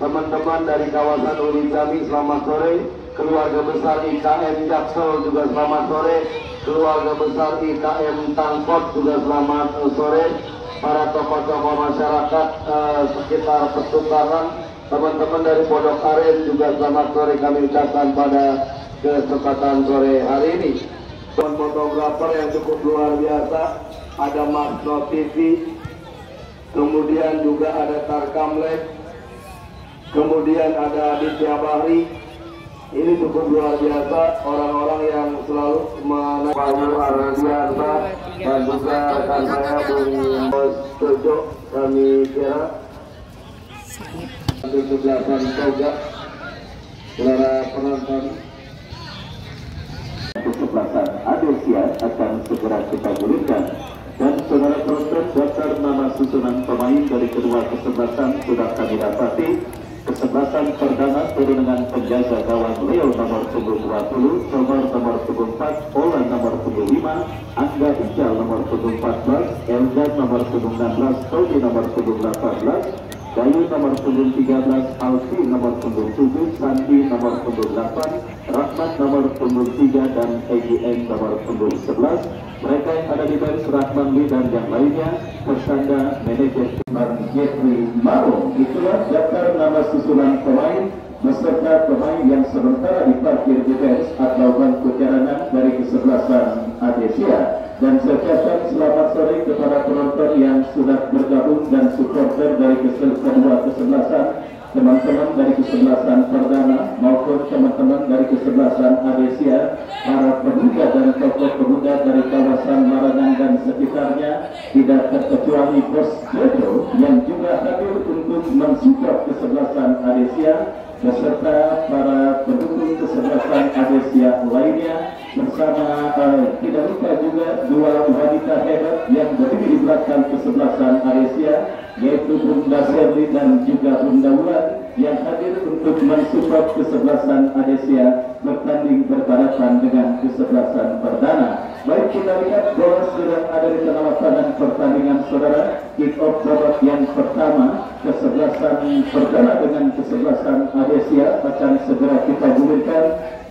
teman-teman dari kawasan Uli Jami selamat sore, keluarga besar IKM Jaksel juga selamat sore, keluarga besar IKM Tangkot juga selamat sore, para tokoh-tokoh masyarakat sekitar pertukaran, teman-teman dari Pondok Aren juga selamat sore kami ucapkan pada kesempatan sore hari ini. Fotografer yang cukup luar biasa, ada Masno TV, kemudian juga ada Tarkamlek, kemudian ada Aditya Bahri. Ini cukup luar biasa, orang-orang yang selalu menampung Ardiansa dan juga rekan saya Bung Tejo, kami kira 17-an toga, saudara penonton. Kesebelasan Adesia akan segera kita gulirkan, dan saudara penonton daftar nama susunan pemain dari kedua kesebelasan sudah kami dapati. Kesebelasan perdana turun dengan penjaga gawang Leo nomor punggung 20, Somor nomor punggung 4, Ola nomor punggung 5, Angga Ical nomor punggung 14, Eldan nomor punggung 16, Tobi nomor punggung 18, Dayu nomor punggung 13, Alfi nomor punggung 7, Sandi nomor punggung 8, Rahmat nomor punggung 3, dan EGN nomor punggung 11. Mereka yang ada di bench Rahman Lee dan yang lainnya bersanda manajer Jeffrey Maro. Itulah daftar nama susunan pemain beserta pemain yang sementara diparkir di bench atau bangku cadangan dari kesebelasan Adesia. Dan saya ucapkan selamat sore kepada penonton yang sudah bergabung dan supporter dari kedua kesebelasan, teman-teman dari kesebelasan perdana maupun teman-teman dari kesebelasan Adesia, para pemuda dan tokoh pemuda dari kawasan Maranang dan sekitarnya, tidak terkecuali Bos Jojo yang juga hadir untuk mensupport kesebelasan Adesia beserta para pendukung kesebelasan Adesia lainnya, bersama tidak lupa juga dua wanita hebat yang berdiri di belakang kesebelasan Adesia, yaitu Bunda Serli dan juga Bunda Wulan, yang hadir untuk mensupport kesebelasan Adesia bertanding berhadapan dengan kesebelasan perdana. Baik, kita lihat bola sedang ada di tengah lapangan pertandingan saudara. Kick off babak yang pertama kesebelasan perdana dengan kesebelasan Adesia akan segera kita gulirkan,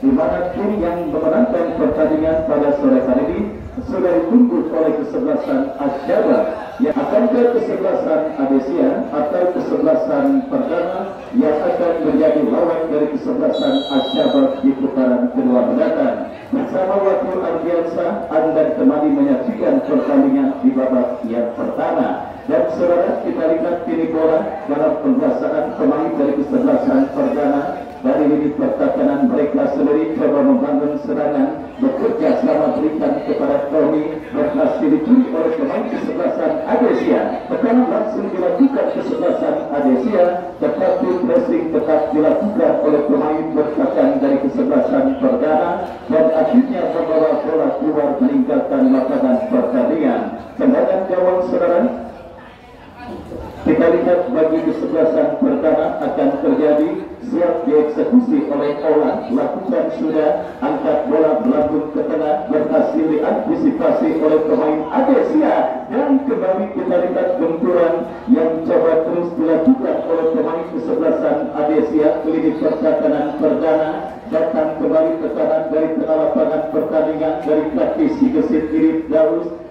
di mana tim yang memenangkan pertandingan pada sore hari ini sudah ditunggu oleh kesebelasan Asyaba. Yang akan ke kesebelasan Adesia atau kesebelasan perdana yang akan menjadi lawan dari kesebelasan Asyaba di putaran kedua mendatang. Bersama wakil Ardiansa, Anda kembali menyaksikan pertandingan di babak yang pertama. Dan saudara, kita lihat ini bola dalam pembahasan pemain dari kesebelasan perdana. Dari lini pertahanan mereka sendiri coba membangun serangan, bekerja selama berikan kepada Tommy, berhasil dicuri oleh pemain kesebelasan Adesia. Tekanan langsung dilakukan kesebelasan Adesia, tetapi pressing tetap dilakukan oleh pemain pertahanan dari kesebelasan perdana, dan akhirnya membawa bola keluar meninggalkan lapangan pertandingan. Tendangan gawang saudara, kita lihat bagi kesebelasan perdana akan terjadi, siap dieksekusi oleh Ola, lakukan sudah, angkat bola melambung ke tengah, berhasil diantisipasi oleh pemain Adesia, dan kembali kita lihat benturan yang coba terus dilakukan oleh pemain kesebelasan Adesia. Lini pertahanan perdana datang kembali tekanan dari tengah lapangan pertandingan, dari kaki si gesit kiri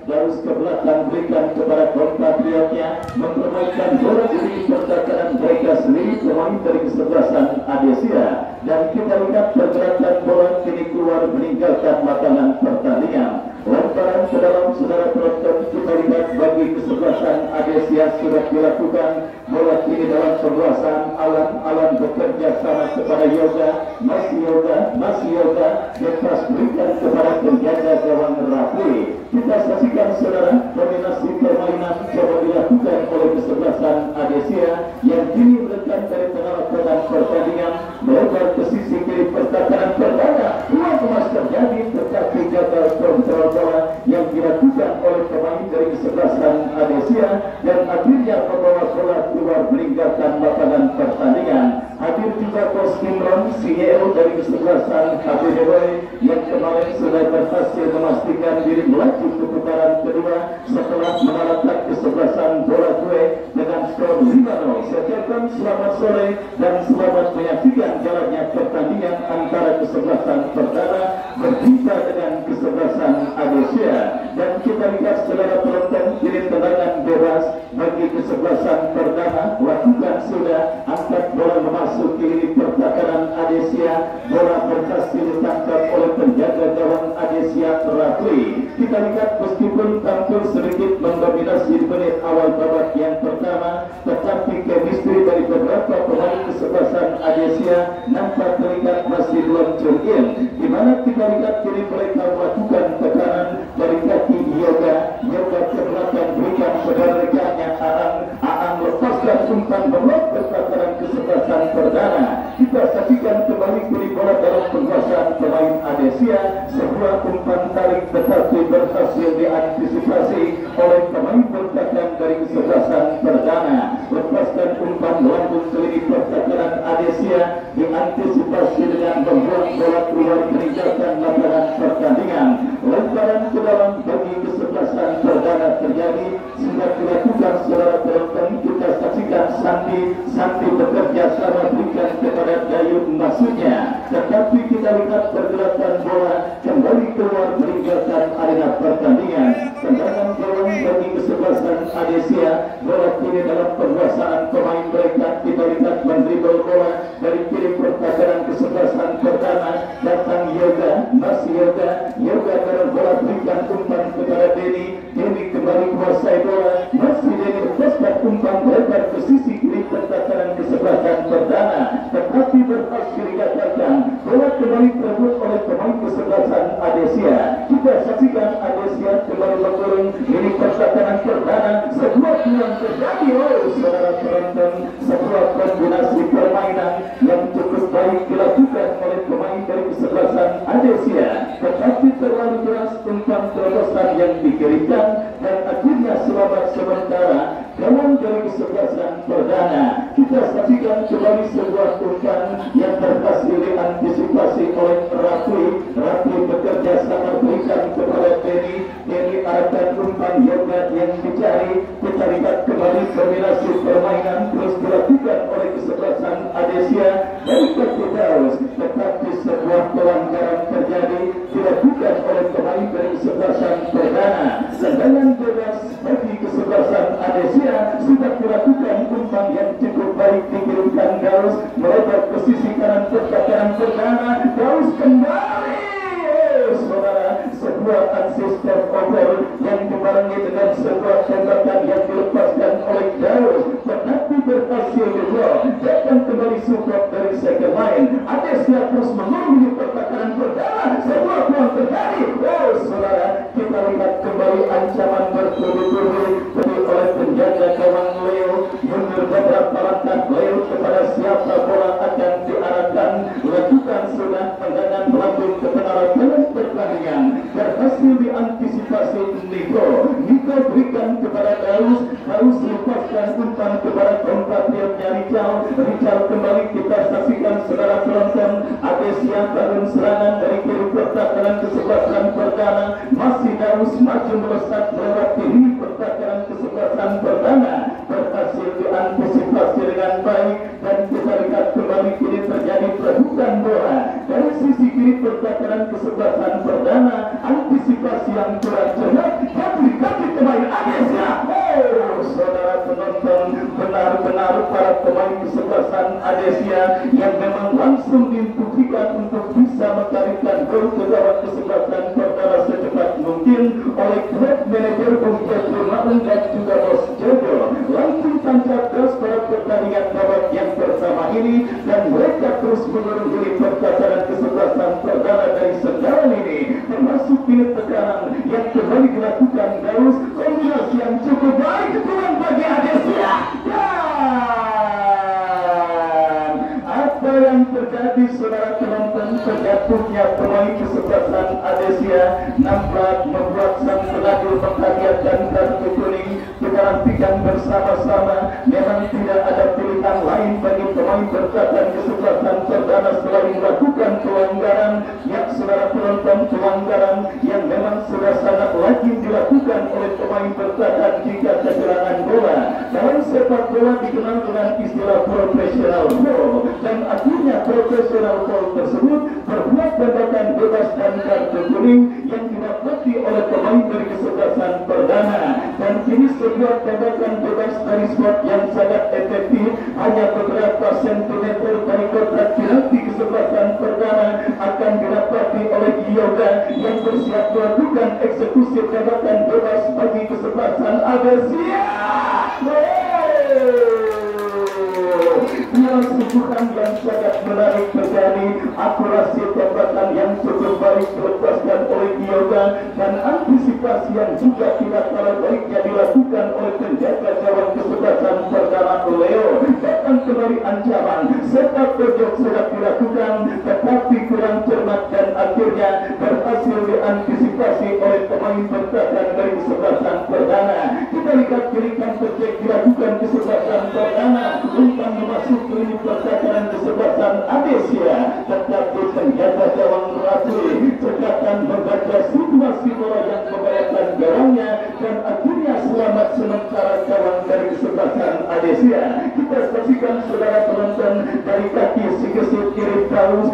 Darus ke belakang, berikan kepada kompatriotnya, mempermainkan bola di pertahanan mereka sendiri, pemain dari kesebelasan Adesia. Dan kita lihat pergerakan bola kini keluar meninggalkan lapangan pertandingan. Lemparan ke dalam saudara penonton, kita lihat bagi kesebelasan Adesia sudah dilakukan. Bola kini dalam penguasaan Alan bekerja sama kepada Yoga, masih Yoga, lepas berikan kepada penjaga gawang Rafi. Kita saksikan saudara, dominasi permainan coba dilakukan oleh kesebelasan Adesia yang kini melekat dari tengah lapangan pertandingan, melebar ke sisi kiri pertahanan perdana. Ruang emas terjadi, tetapi gagal kontrol bola yang dilakukan oleh pemain dari kesebelasan Adesia, dan akhirnya membawa bola keluar meninggalkan lapangan pertandingan. Hadir juga Bos Imron, CEO dari kesebelasan HBDW, yang kemarin sudah berhasil memastikan diri melaju ke putaran kedua setelah mengalahkan kesebelasan bola kue dengan skor 5-0. Saya ucapkan selamat sore dan selamat menyaksikan jalannya pertandingan antara kesebelasan perdana berjumpa dengan kesebelasan Adesia. Dan kita lihat saudara penonton, ini tendangan bebas bagi kesebelasan perdana. Lakukan sudah, angkat bola memasuki lini pertahanan Adesia. Bola berhasil ditangkap oleh penjaga gawang Adesia Rafli. Kita lihat meskipun tampil sedikit mendominasi di menit awal babak yang pertama, tetapi chemistry dari beberapa pemain kesebelasan Adesia nampak terlihat masih belum cermin, di mana kita lihat kini mereka melakukan tekanan dari kaki Yoga ke belakang, berikan kepada rekannya Aang lepaskan umpan blok pertahanan kesebelasan perdana. Kita saksikan kembali kini bola dalam penguasaan pemain Adesia, sebuah umpan tarik tetapi berhasil diantisipasi oleh pemain pertahanan dari kesebelasan perdana. Lepaskan umpan melambung ke lini pertahanan Adesia, diantisipasi dengan membuat bola keluar meninggalkan lapangan pertandingan. Lemparan ke dalam bagi kesebelasan perdana terjadi sudah dilakukan saudara penonton. Kita saksikan Santi bekerja sama berikan kepada Dayun maksudnya, tetapi kita lihat pergerakan bola kembali keluar meninggalkan arena pertandingan. Tendangan gawang bagi kesebelasan Adesia, bola kini dalam penguasaan pemain mereka. Kita lihat mendribble bola dari kiri pertahanan kesebelasan perdana, datang Yoga, masih Yoga karena bola berikan umpan kepada Denny kembali kuasai bola, masih Denny lepaskan umpan lebar ke sisi kiri pertahanan kesebelasan perdana, tetapi berhasil digagalkan. Bola kembali terebut oleh pemain kesebelasan Adesia. Kita saksikan Adesia kembali bergolong ini pertahanan perdana. Sebuah peluang terjadi saudara penonton, sebuah kombinasi permainan yang cukup baik dilakukan oleh pemain dari kesebelasan Adesia, tetapi terlalu keras umpan terobosan yang dikirimkan dan akhirnya selamat sementara gawang dari kesebelasan perdana. Kita saksikan kembali sebuah umpan yang berhasil diantisipasi oleh Rafli bekerja sama berikan kepada Denny arahkan umpan Yoga yang dicari. Kita lihat kembali kombinasi permainan terus dilakukan oleh kesebelasan Adesia dari Daus, tetapi sebuah pelanggaran terjadi dilakukan oleh pemain dari kesebelasan perdana. Tendangan bebas bagi kesebelasan Adesia sudah dilakukan, umpan yang cukup baik dikirimkan Daus melebar ke sisi kanan pertahanan perdana. Daus kembali saudara, sebuah aksi over yang dibarengi dengan sebuah tembakan yang dilepaskan oleh Daus, tetapi berhasil diblok. Datang kembali support dari second line. Adesia terus menunggu pertahanan perdana. Sebuah peluang terjadi. Saudara, kita lihat kembali ancaman bertubi-tubi oleh penjaga gawang Leo. Mundur beberapa langkah Leo kepada siapa bola akan diarahkan. Lakukan sudah tendangan melambung ke tengah lapangan pertandingan. Berhasil diantisipasi Niko berikan kepada Daus lepaskan umpan kepada kompatriotnya Richard kembali. Kita saksikan saudara penonton, Adesia bangun serangan dari kiri pertahanan kesebelasan perdana. Masih Daus maju melesat melewati lini pertahanan kesebelasan perdana, berhasil diantisipasi dengan baik. Dan kita lihat kembali kini terjadi perebutan bola dari sisi kiri pertahanan kesebelasan perdana. Antisipasi yang kurang cermat kaki pemain Adesia. Saudara penonton, benar-benar para pemain kesebelasan Adesia yang memang langsung diinstruksikan untuk bisa mengaritkan gol ke gawang kesebelasan perdana secepat mungkin oleh klub manajer Bung Jatuh dan juga Bos Jojo. Langsung tancap gas pada pertandingan babak yang pertama ini, dan mereka terus menuruni pertahanan kesebelasan perdana dari segala ini, termasuk pilih tekanan yang kembali dilakukan Daus. Kombinasi yang cukup baik kebetulan bagi Adesia. Dan apa yang terjadi saudara penonton, terjatuhnya pemain kesebelasan Adesia nampak membuat sang pengadil menghadiahkan kartu kuning. Kita nantikan bersama-sama, memang tidak ada pilihan lain bagi pemain bertahan kesebelasan perdana selain melakukan pelanggaran yang saudara penonton, pelanggaran yang memang sudah sangat lazim dilakukan oleh pemain bertahan jika kehilangan bola. Dalam sepak bola dikenal dengan istilah profesional foul, dan akhirnya profesional foul tersebut berbuat tembakan bebas dan kartu kuning yang didapati oleh pemain dari kesebelasan perdana. Dan kini sebuah tembakan bebas dari spot yang sangat efektif hanya beberapa sentimeter dari kotak penalti kesebelasan perdana akan didapati oleh Yoga yang bersiap melakukan eksekusi tembakan bebas bagi kesebelasan Adesia. Dia suguhan yang sangat menarik terjadi, akurasi tembakan yang cukup baik dilepaskan oleh Yoga, dan antisipasi yang juga tidak kalah baiknya dilakukan oleh penjaga gawang kesebelasan perdana Leo. Datang kembali ancaman, sepak pojok sudah dilakukan tetapi kurang cermat dan akhirnya berhasil diantisipasi oleh pemain bertahan dari kesebelasan perdana. Kita lihat kirikan tercek dilakukan kesebelasan perdana untuk memasuki ini percakapan kesebelasan Adesia, tetapi penjaga gawang Ratri cekatan membaca situasi bola yang membahayakan gawangnya dan akhirnya selamat sementara gawang dari kesebelasan Adesia. Kita saksikan saudara penonton dari kaki si gesit kiri Paus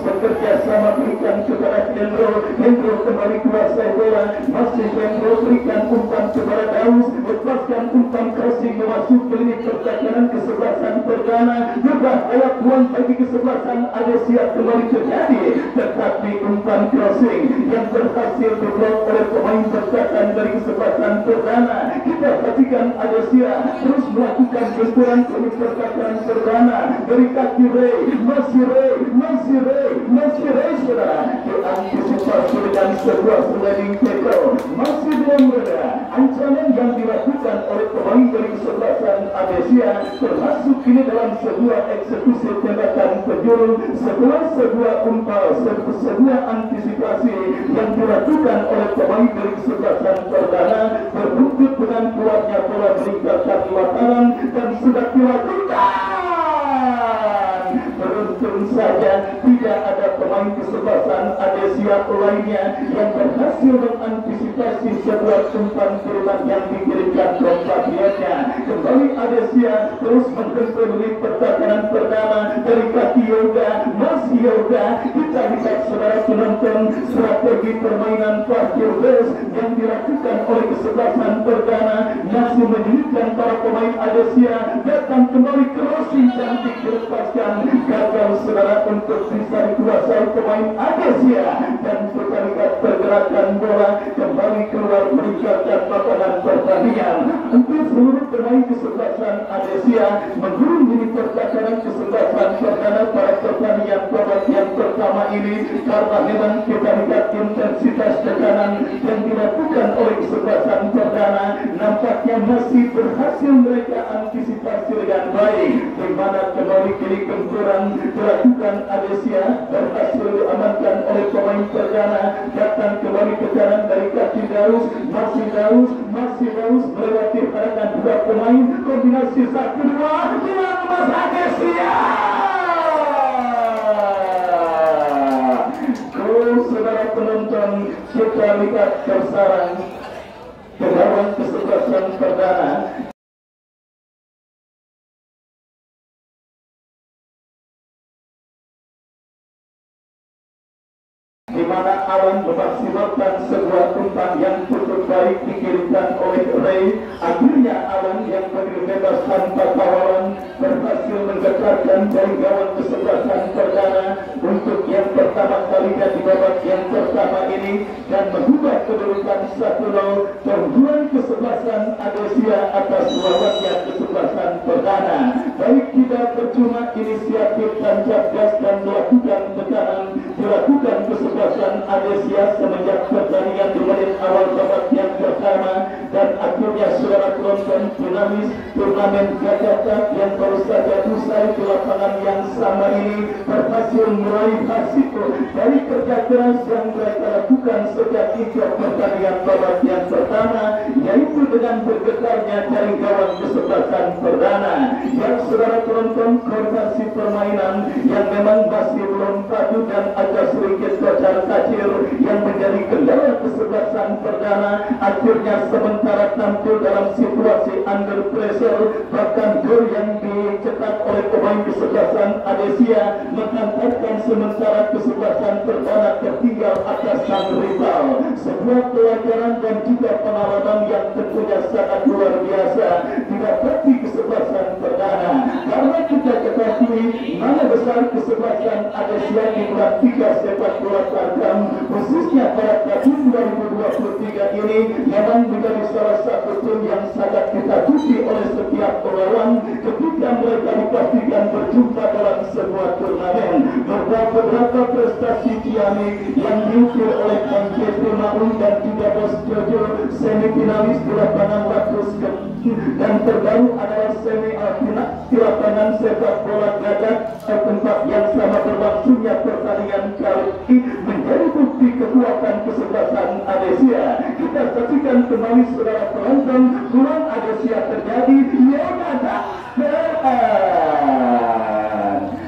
bekerja sama berikan kepada Hendro kembali kuasai bola, masih Hendro berikan umpan kepada Daus, lepaskan umpan crossing memasuki lini pertahanan kesebelasan perdana. Juga ayat puan bagi kesebelasan Adesia kembali terjadi, tetapi umpan crossing yang berhasil diblok oleh pemain bertahan dari kesebelasan perdana. Kita saksikan Adesia terus melakukan benturan ke pertahanan perdana dari kaki Ray, masih Ray saudara, diantisipasi dengan sebuah sliding tackle, masih belum reda. Ancaman yang dilakukan oleh pemain dari kesebelasan Adesia termasuk ini dalam sebuah eksekusi tembakan penjuru setelah sebuah sebuah antisipasi yang dilakukan oleh pemain dari kesebelasan perdana berbuntut dengan kuatnya bola meninggalkan lapangan dan sudah dilakukan. Beruntung saja tidak ada pemain kesebelasan Adesia lainnya yang berhasil mengantisipasi sebuah umpan kiriman yang dikirimkan compatriotnya. Kembali Adesia terus menghentam di pertahanan perdana dari kaki Yoga, masih Yoga. Kita lihat saudara penonton strategi permainan parkir base yang dilakukan oleh kesebelasan perdana masih menyulitkan para pemain Adesia. Datang kembali crossing cantik dilepaskan, gagal saudara untuk bisa dikuasai pemain Adesia, dan kita lihat pergerakan bola kembali keluar meninggalkan lapangan pertandingan. Untuk seluruh pemain kesebelasan Adesia menggulung di pertahanan kesebelasan perdana pada pertandingan babak yang pertama ini, karena memang kita lihat intensitas tekanan yang dilakukan oleh kesebelasan perdana nampaknya masih berhasil mereka antisipasi dengan baik, di mana kembali kini benturan dilakukan Adesia berhasil diamankan oleh pemain perdana. Datang kembali ke kanan dari kaki Daus, masih Daus melewati hadapan dua pemain, kombinasi 1-2 hilang Mas Adesia. Saudara penonton, kita lihat bersarang ke gawang kesebelasan perdana. Di mana Awan memaksimalkan sebuah umpan yang cukup baik dikirimkan oleh Ray. Akhirnya Awan yang berdiri bebas tanpa kawalan berhasil menggetarkan dari gawang kesebelasan perdana untuk yang pertama kalinya di babak yang pertama ini dan mengubah kedudukan 1-0 keunggulan kesebelasan Adesia atas lawannya kesebelasan perdana. Baik tidak percuma inisiatif tancap gas dan melakukan tekanan dilakukan kesebelasan Adesia semenjak pertandingan di menit awal babak yang pertama, dan akhirnya saudara penonton dinamis turnamen Jakarta yang baru saja usai di lapangan yang sama ini berhasil meraih hasil dari kerja keras yang mereka lakukan sejak ikut pertandingan babak yang pertama, yaitu dengan bergetarnya dari gawang kesebelasan perdana. Yang saudara penonton, koordinasi permainan yang memang masih belum padu dan agak sedikit kocar kacir yang menjadi kendala kesebelasan perdana, akhirnya sementara tampil dalam situasi under pressure, bahkan gol yang dicetak oleh pemain kesebelasan Adesia mengantarkan sementara kesebelasan perdana tertinggal atas sang rival. Sebuah pelajaran dan juga pengalaman yang tentunya sangat luar biasa didapati kesebelasan perdana, karena kita ketahui mana besar kesebelasan Adesia di bulan 3 sepak bola Tarkam, khususnya pada tahun 2023 ini memang menjadi salah satu tim yang sangat ditakuti oleh setiap pelawan ketika mereka dipastikan berjumpa dalam sebuah turnamen. Beberapa prestasi Tiani yang diukir oleh Kang Jeffrey Maung dan juga Bos Jojo, semifinalis di lapangan Lakus dan terbaru adalah semi final di lapangan sepak bola Gagak, tempat yang sama berlangsungnya pertandingan kali ini menjadi bukti kekuatan kesebelasan Adesia. Kita saksikan kembali saudara penonton, kurang Adesia terjadi, Yonata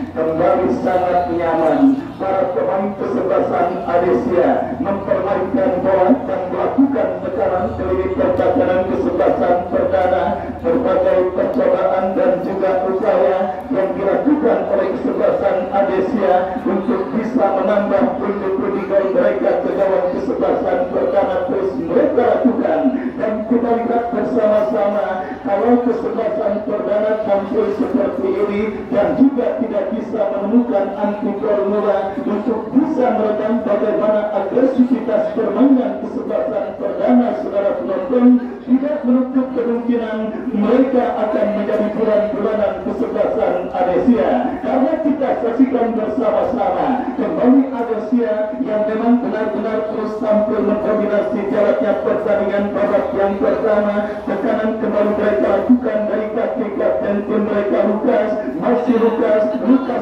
kembali sangat nyaman. Para pemain kesebelasan Adesia mempermainkan bola dan melakukan tekanan ke lini pertahanan kesebelasan perdana. Berbagai percobaan dan juga upaya yang dilakukan oleh kesebelasan Adesia untuk bisa menambah pundi-pundi gol mereka ke gawang kesebelasan perdana terus mereka lakukan. Dan kita lihat bersama-sama kalau kesebelasan perdana tampil seperti ini dan juga tidak bisa menemukan anti gol mula untuk bisa meredam bagaimana agresivitas permainan kesebelasan perdana, saudara penonton, tidak menutup kemungkinan mereka akan menjadi bulan-bulanan kesebelasan Adesia. Karena kita saksikan bersama-sama kembali Adesia yang memang benar-benar terus tampil mendominasi jaraknya pertandingan babak yang pertama. Tekanan kembali mereka lakukan dari kaki kapten tim mereka Lukas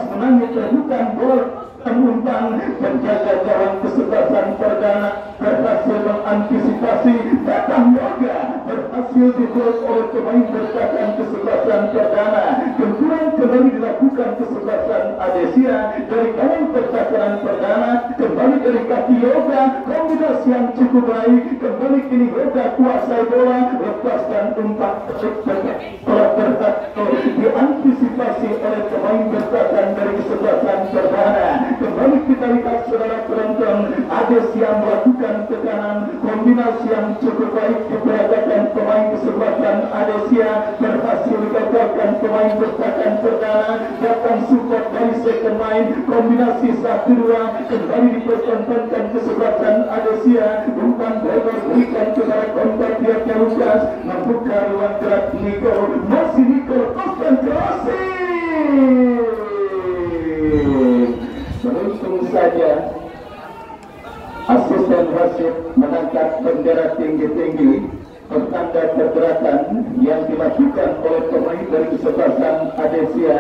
menangis terbukan gol umpan penjaga gawang kesebelasan perdana berhasil mengantisipasi, datang yoga berhasil digol oleh pemain bertahan kesebelasan perdana. Benturan kembali dilakukan kesebelasan Adesia dari gawang pertahanan perdana, kembali dari kaki yoga, kombinasi yang cukup baik, kembali kini yoga kuasai bola, lepaskan umpan bola berhasil diantisipasi oleh pemain bertahan dari kesebelasan perdana. Kembali kita lihat saudara penonton, Adesia melakukan tekanan, kombinasi yang cukup baik diperagakan pemain kesebelasan Adesia, berhasil digagalkan pemain bertahan perdana, datang support dari second line, kombinasi 1-2 kembali dipertontonkan kesebelasan Adesia, umpan lebar berikan kepada compatriotnya Lukas, membuka ruang gerak Niko, masih Niko, konsentrasi. Beruntung saja asisten wasit mengangkat bendera tinggi-tinggi pertanda pergerakan yang dilakukan oleh pemain dari kesebelasan Adesia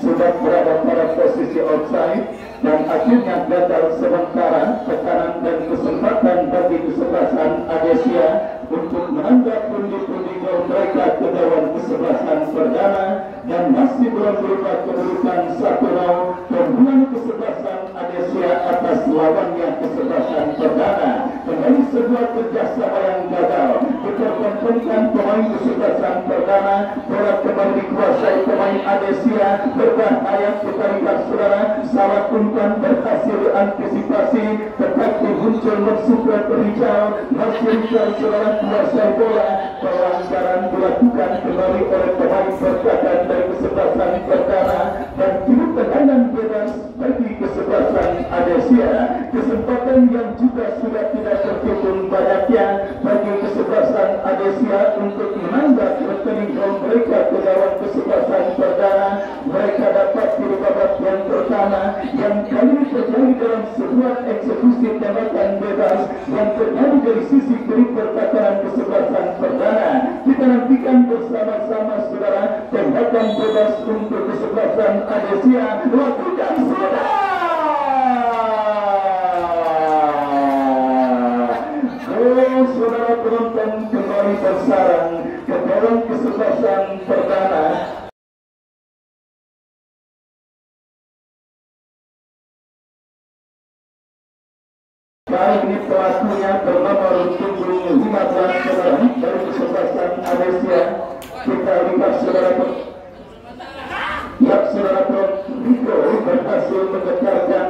sudah berada pada posisi offside dan akhirnya gagal sementara tekanan dan kesempatan bagi kesebelasan Adesia untuk menanggap pundi-pundi gol mereka ke gawang kesebelasan perdana dan masih belum berubah kedudukan 1-0 keunggulan kesebelasan Adesia atas lawannya kesebelasan perdana. Kembali sebuah kerjasama yang gagal dipertontonkan pemain kesebelasan perdana, bola kembali dikuasai pemain Adesia, berbahaya kita lihat saudara, salah umpan berhasil diantisipasi, tetapi muncul Super Rijal, masih Rijal saudara kuasai bola, pelanggaran dilakukan kembali oleh pemain bertahan dari kesebelasan perdana dan kini tekanan bebas bagi kesebelasan Adesia. Kesempatan yang juga sudah tidak terhitung banyaknya bagi kesebelasan Adesia untuk menambah rekening gol mereka ke gawang kesebelasan perdana. Mereka dapat di babak yang pertama yang kali ini terjadi dalam sebuah eksekusi tembakan bebas yang terjadi dari sisi kiri pertahanan kesebelasan perdana. Kita nantikan bersama-sama saudara tembakan bebas untuk kesebelasan Adesia. Lakukan saudara. Saudara penonton kembali bersarang ke gawang kesebelasan perdana. Baik ini pelakunya bernomor punggung 15 saudara dari kesebelasan Malaysia. Kita lihat saudara, ya saudara Rico berhasil mengejarkan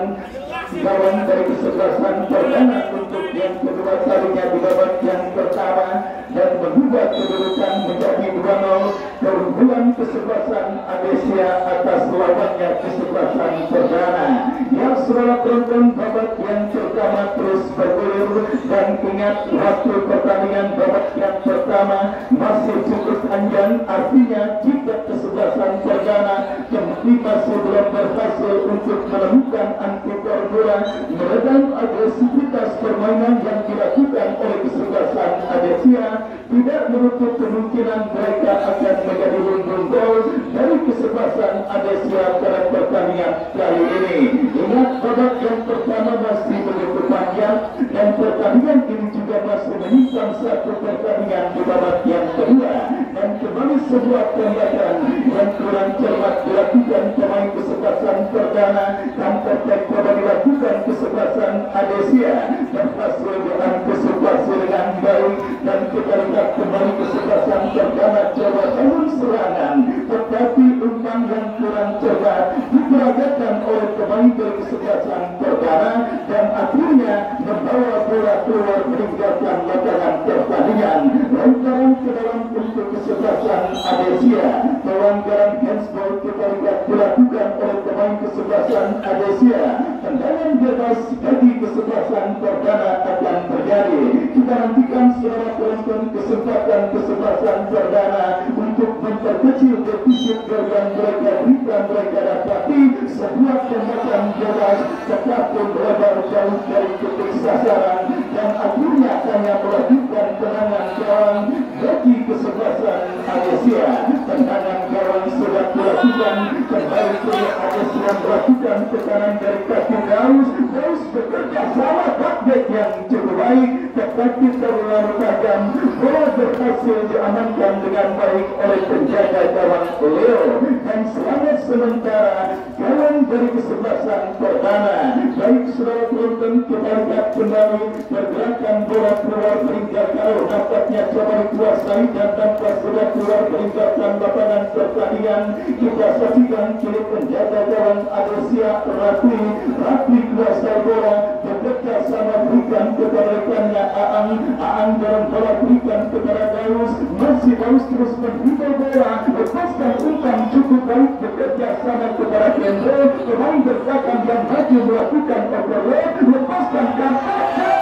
gawang dari kesebelasan perdana untuk yang kedua kalinya di babak yang pertama dan mengubah kedudukan menjadi 2-0 keunggulan kesebelasan Malaysia atas lawannya kesebelasan perdana. Ya saudara penonton, babak yang pertama terus bergulir dan ingat waktu pertandingan babak yang pertama masih cukup panjang, artinya jika kesebelasan perdana kembali masih belum berhasil untuk menemukan anti-gol bola, meredam agresivitas permainan yang dilakukan oleh kesebelasan Malaysia, tidak menutup kemungkinan mereka akan menjadi lumbung gol dari kesebelasan Malaysia pada pertandingan kali ini. Ingat, babak yang pertama masih begitu panjang dan pertandingan ini juga masih menyimpan satu pertandingan di babak yang kedua, dan kembali sebuah tembakan yang kurang cermat dilakukan pemain kesebelasan perdana tanpa coba dilakukan kesebelasan Malaysia berhasil diantisipasi dengan baik, dan kita lihat kembali kesebelasan perdana coba bangun serangan, tetapi umpan yang kurang cermat diperagakan oleh pemain dari kesebelasan perdana dan akhirnya membawa bola keluar meninggalkan lapangan pertandingan. Lontaran ke dalam untuk kesebelasan Malaysia, pelanggaran handsball kita lihat dilakukan oleh pemain kesebelasan Malaysia. Tendangan bebas bagi kesebelasan perdana akan terjadi. Kita nantikan saudara penonton kesempatan kesebelasan perdana untuk memperkecil defisit yang mereka dapati. Sebuah tembakan bebas tetapi melebar jauh dari titik sasaran dan akhirnya hanya melakukan tendangan gawang bagi kesebelasan Malaysia. Tendangan gawang sudah dilakukan kembali ke Malaysia, melakukan tekanan dari kaki Daus bekerja sama taktik yang cukup baik, tetapi terlalu tajam. Bola berhasil diamankan dengan baik oleh penjaga gawang Leo, dan selamat sementara gawang dari kesebelasan perdana. Baik saudara penonton, kita lihat kembali pergerakan bola keluar meninggalkan, dapatnya coba dikuasai dan tanpa sudah keluar meninggalkan lapangan pertandingan. Kita saksikan kini penjaga gawang Malaysia Rafi kuasai bola, bekerja sama berikan kepada rekannya Aang dalam bola berikan kepada Daus, masih Daus terus menghibur bola, lepaskan umpan cukup baik, bekerja sama kepada Kendro, pemain belakang yang maju melakukan overload, lepaskan kantatan.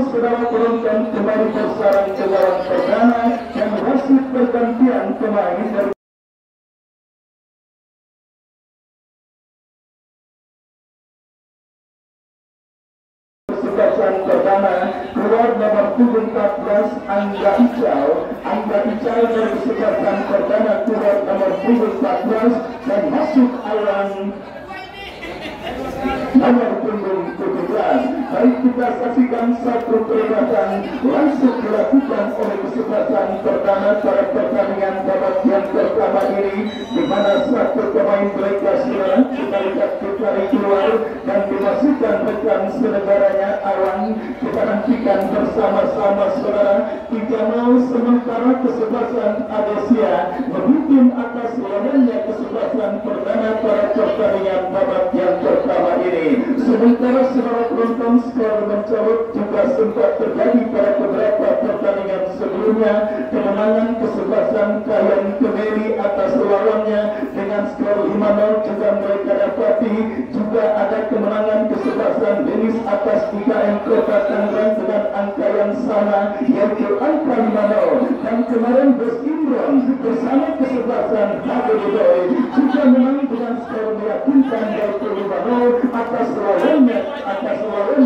Saudara penonton kembali bersarang ke dalam perdana dan wasit pergantian pemain dari kesebelasan perdana. Keluar nomor 14 Angga Ical dari kesebelasan perdana, keluar nomor 14 dan masuk Alan nomor punggung 17. Baik, kita saksikan satu peringatan langsung dilakukan oleh kesebelasan perdana pada pertandingan babak yang pertama ini, di mana satu pemain mereka saudara kita lihat ditarik keluar dan dimasukkan rekan senegaranya Awan. Kita nantikan bersama-sama saudara 3-0 sementara kesebelasan Malaysia memimpin atas lawannya kesebelasan perdana pada pertandingan babak yang pertama ini. Sementara saudara penonton, skor mencolok juga sempat terjadi pada beberapa pertandingan sebelumnya. Kemenangan kesebelasan Kayan Kemeli atas lawannya dengan skor 5-0 juga mereka dapati. Juga ada kemenangan kesebelasan Denis atas IKM Kota Tangerang dengan angka yang sama, yaitu angka 5-0. Dan kemarin Bos Imron bersama kesebelasan Habiboy juga menang dengan skor meyakinkan, yaitu 5-0 atas lawannya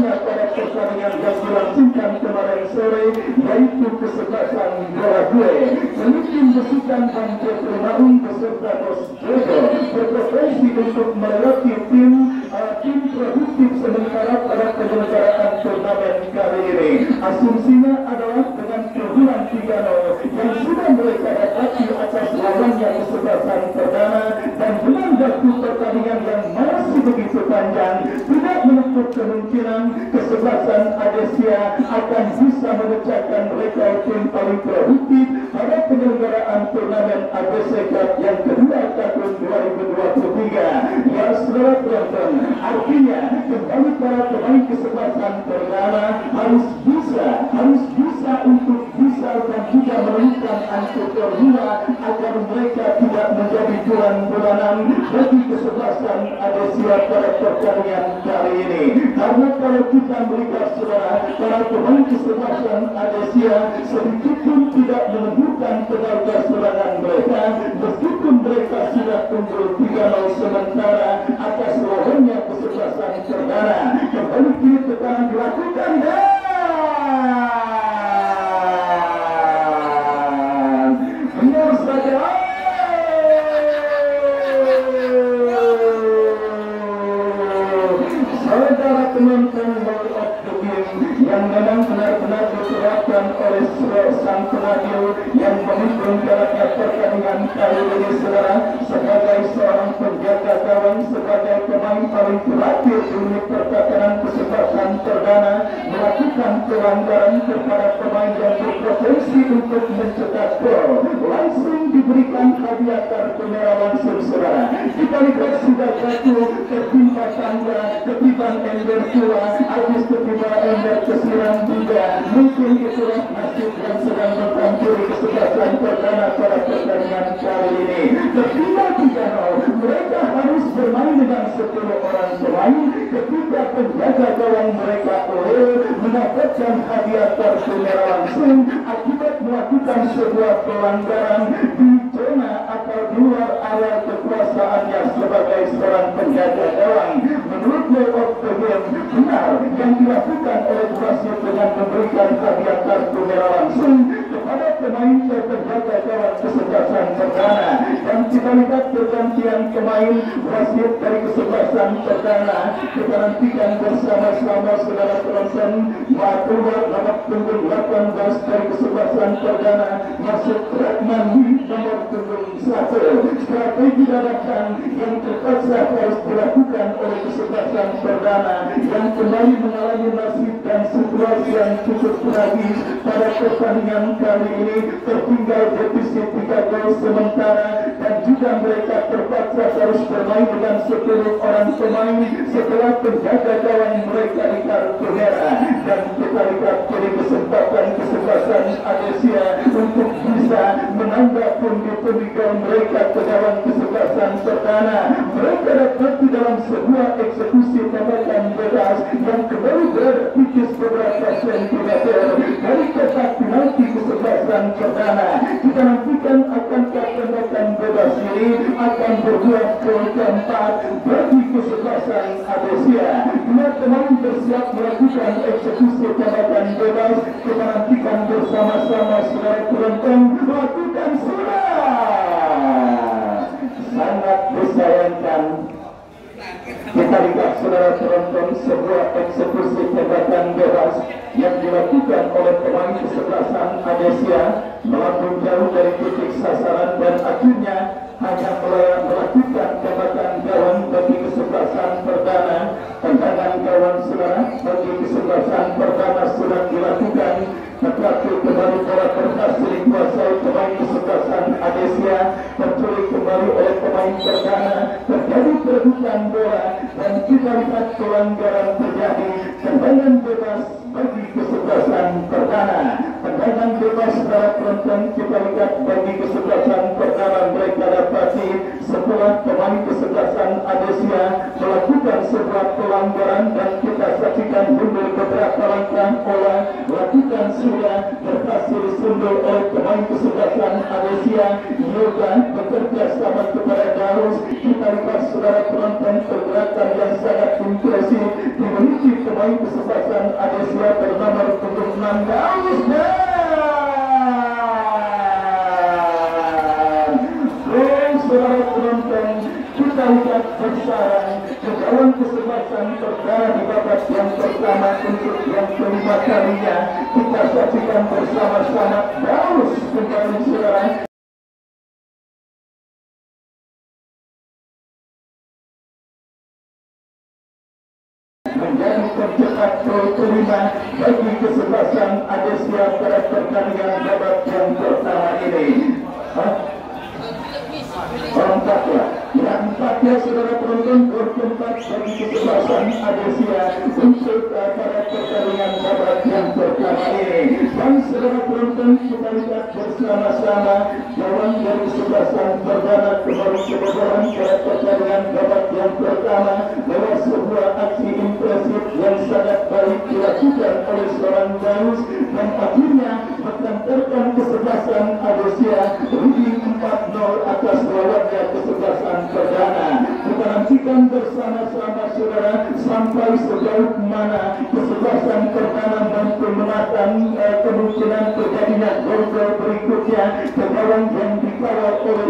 pada pertandingan yang dilangsungkan kemarin sore, yaitu kesebelasan Gorague. Pemimpin besukan Hampir Maung beserta Bos Jogo berpotensi untuk melewati tim produktif sementara pada penyelenggaraan turnamen kali ini. Asumsinya adalah dengan keunggulan 3-0 yang sudah mereka dapati atas lawannya kesebelasan perdana dan dengan waktu pertandingan yang panjang, tidak menutup kemungkinan kesebelasan Adesia akan bisa memecahkan rekor tim paling produktif pada penyelenggaraan turnamen ABC Cup yang kedua tahun 2023. Ya saudara penonton, artinya kembali para pemain kesebelasan Perdana harus bisa untuk bisa dan juga menemukan angka kedua agar mereka tidak menjadi bulan-bulanan bagi kesebelasan Adesia pada pertandingan kali ini. Karena kalau kita melihat saudara, para pemain kesebelasan Adesia sedikit pun tidak menunjukkan tenaga serangan mereka, meskipun mereka sudah unggul 3-0 sementara atas lawannya kesebelasan Perdana. Kembali kiri tekanan dilakukan dan benar saja. Saudara penonton World of the Game yang memang benar-benar diterapkan oleh sang pengadil yang memimpin jalannya pertandingan kali ini saudara, sebagai seorang penjaga gawang, sebagai pemain paling terakhir di unit pertahanan kesebelasan Perdana, melakukan pelanggaran kepada pemain yang berpotensi untuk mencetak gol, langsung diberikan hadiah kartu merah langsung saudara. Kita lihat sudah jatuh ketimpa tangga, ketiban ember tua, habis ketiba ember kesiram juga. Mungkin itulah nasib yang sedang bertampuri kesebelasan Perdana pada pertandingan kali ini. Ketika 3-0, mereka harus bermain dengan 10 orang pemain ketika penjaga gawang mereka mendapatkan hadiah kartu merah langsung akibat melakukan sebuah pelanggaran di zona atau di luar area kekuasaannya sebagai seorang penjaga gawang. Menurut World of the Game, benar yang dilakukan oleh wasit dengan memberikan hadiah kartu merah langsung kepada pemain penjaga gawang kesebelasan Perdana. Dan kita lihat pergantian pemain wasit dari kesebelasan Perdana. Kita nantikan bersama-sama saudara penonton. Keluar nomor punggung 18 dari kesebelasan Perdana masuk Rahman nomor punggung 1. Strategi dadakan yang terpaksa harus dilakukan oleh kesebelasan Perdana yang kembali mengalami nasib dan situasi yang cukup tragis pada pertandingan kali ini, tertinggal defisit 3 gol sementara, dan juga mereka terpaksa harus bermain dengan 10 orang pemain setelah penjaga gawang mereka di kartu merah. Dan kita lihat kini kesempatan kesebelasan Adesia untuk bisa menambah pundi-pundi gol mereka ke dalam kesebelasan Perdana. Mereka dapat di dalam sebuah eksekusi tembakan bebas yang kembali berpikir beberapa sentimeter dari kotak penalti kesebelasan Perdana. Kita nantikan akankah tembakan bebas ini akan berbuah gol keempat bagi kesebelasan Adesia. Dua pemain bersiap melakukan eksekusi tembakan bebas. Kita nantikan bersama-sama saudara penonton melakukan sangat disayangkan. Kita lihat saudara penonton sebuah eksekusi tembakan bebas yang dilakukan oleh pemain kesebelasan Adesia melambung jauh dari titik sasaran dan akhirnya hanya melakukan tembakan gawang bagi kesebelasan Perdana. Tendangan gawang saudara bagi kesebelasan Perdana sudah dilakukan, tetapi kembali bola berhasil dikuasai pemain kesebelasan Adesia, terculik kembali oleh pemain Perdana, terjadi perebutan bola dan kita lihat pelanggaran terjadi. Tendangan bebas bagi kesebelasan Perdana. Tendangan bebas saudara penonton kita lihat bagi kesebelasan Perdana mereka dapati setelah pemain kesebelasan Adesia melakukan sebuah pelanggaran dan kita saksikan mundur beberapa langkah bola lakukan sudah berhasil disundul oleh pemain kesebelasan Adesia. Yoga bekerja sama kepada Daus. Kita lihat saudara penonton pergerakan yang sangat impresif dimiliki pemain kesebelasan Adesia bernama punggung 6 Daus dan saudara penonton kita lihat bersarang ke dalam kesebelasan Perdana di babak yang pertama untuk yang kelima kalinya. Kita saksikan bersama-sama Daus kembali saudara. gol kelima bagi kesebelasan Adesia pada pertandingan babak yang pertama ini. Yang empat ya saudara penonton, gol keempat bagi kesebelasan Adesia untuk pada pertandingan babak yang pertama ini. Dan saudara penonton, kita lihat bersama-sama lawan dari kesebelasan perdana kembali kebobolan pada pertandingan babak yang pertama lewat sebuah aksi impresif yang sangat baik dilakukan oleh seorang Daus dan akhirnya mengantarkan kesebelasan Adesia leading 4-0 atas lawannya kesebelasan perdana. Kita nantikan bersama-sama saudara sampai sejauh mana kesebelasan perdana mampu menahan kemungkinan terjadinya gol-gol berikutnya ke gawang yang dikawal oleh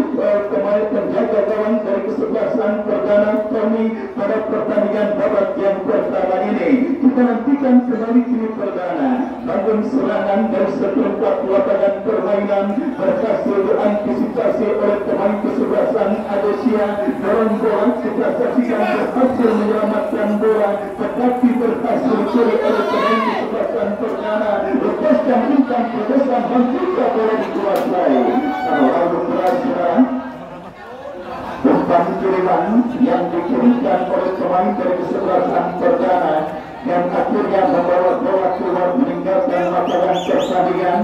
pemain penjaga gawang dari kesebelasan perdana Tommy pada pertandingan babak yang pertama ini. Kita nantikan kembali kini perdana bangun serangan dari seperempat lapangan permainan berhasil diantisipasi oleh pemain kesebelasan Adesia. Dorong bola kita saksikan berhasil menyelamatkan bola tetapi berhasil dicuri oleh pemain kesebelasan perdana. Lepaskan bintang perdesan mencoba bola dikuasai. Lalu berhasil umpan kiriman yang dikirimkan oleh pemain dari kesebelasan perdana yang akhirnya membawa bola keluar meninggalkan lapangan pertandingan.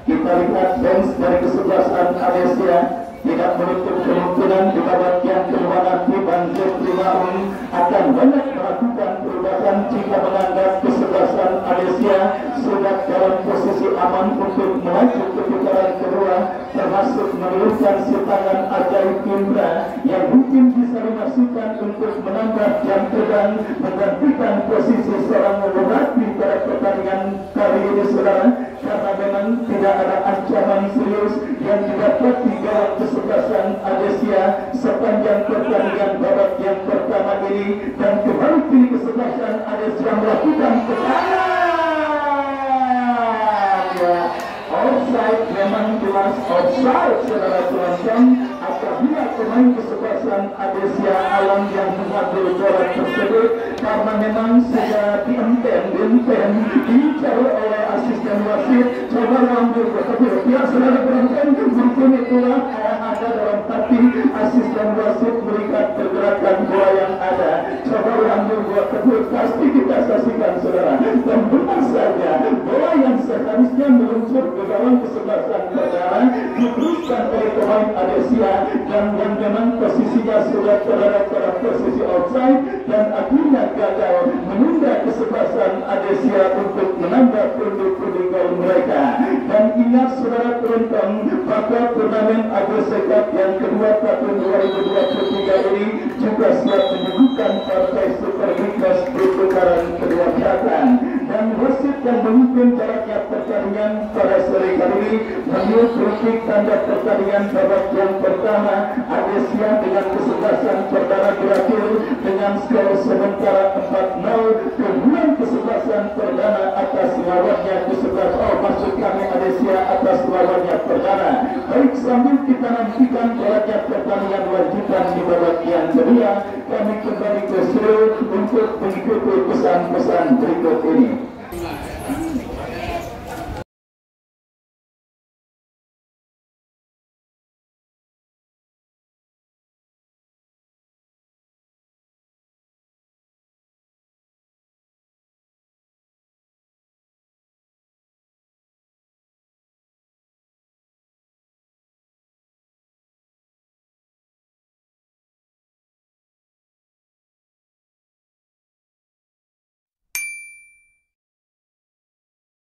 Kita lihat bench dari kesebelasan Adesia tidak menutup kemungkinan di babak yang kedua nanti Banjir Primaun akan banyak melakukan perubahan jika menganggap kesebelasan Adesia sudah dalam posisi aman untuk melaju ke putaran kedua, termasuk meniupkan sitangan ajaib Indra yang mungkin bisa dimasukkan untuk menambah jam terbang menggantikan posisi seorang Lurapi pada pertandingan kali ini saudara, karena memang tidak ada ancaman serius yang didapati gawang kesebelasan Adesia sepanjang pertandingan babak yang pertama ini. Dan kembali kini kesebelasan Adesia melakukan offside, memang jelas offside saudara penonton. Apabila pemain kesebelasan Adesia Alam yang mengambil bola tersebut karena memang sudah diempen dicari oleh asisten wasit, coba mengambil betul ya saudara penonton, mungkin itulah yang ada dalam hati asisten wasit melihat pergerakan bola yang ada. Coba mengambil bola tersebut, pasti kita saksikan saudara, dan benar saja bola yang seharusnya meluncur ke gawang kesebelasan perdana diteruskan oleh pemain Adesia dan yang memang posisinya sudah berada pada posisi outside dan akhirnya gagal menunda kesebelasan Adesia untuk menambah pundi-pundi gol mereka. Dan ingat saudara penonton bahwa turnamen AGC Cup yang kedua tahun 2023 ini juga siap menyuguhkan partai Super Bigmas di putaran kedua datang. Dan wasit yang memimpin jaraknya pertandingan pada sore kali ini meniup kritik tanda pertandingan babak yang pertama. Adesia dengan kesebelasan perdana berakhir dengan skor sementara 4-0. Kemudian kesebelasan perdana atas lawannya maksud kami Adesia atas lawannya perdana. Baik, sambil kita nantikan jalannya pertandingan lanjutan di babak yang kedua, kami kembali ke studio untuk mengikuti pesan-pesan berikut ini.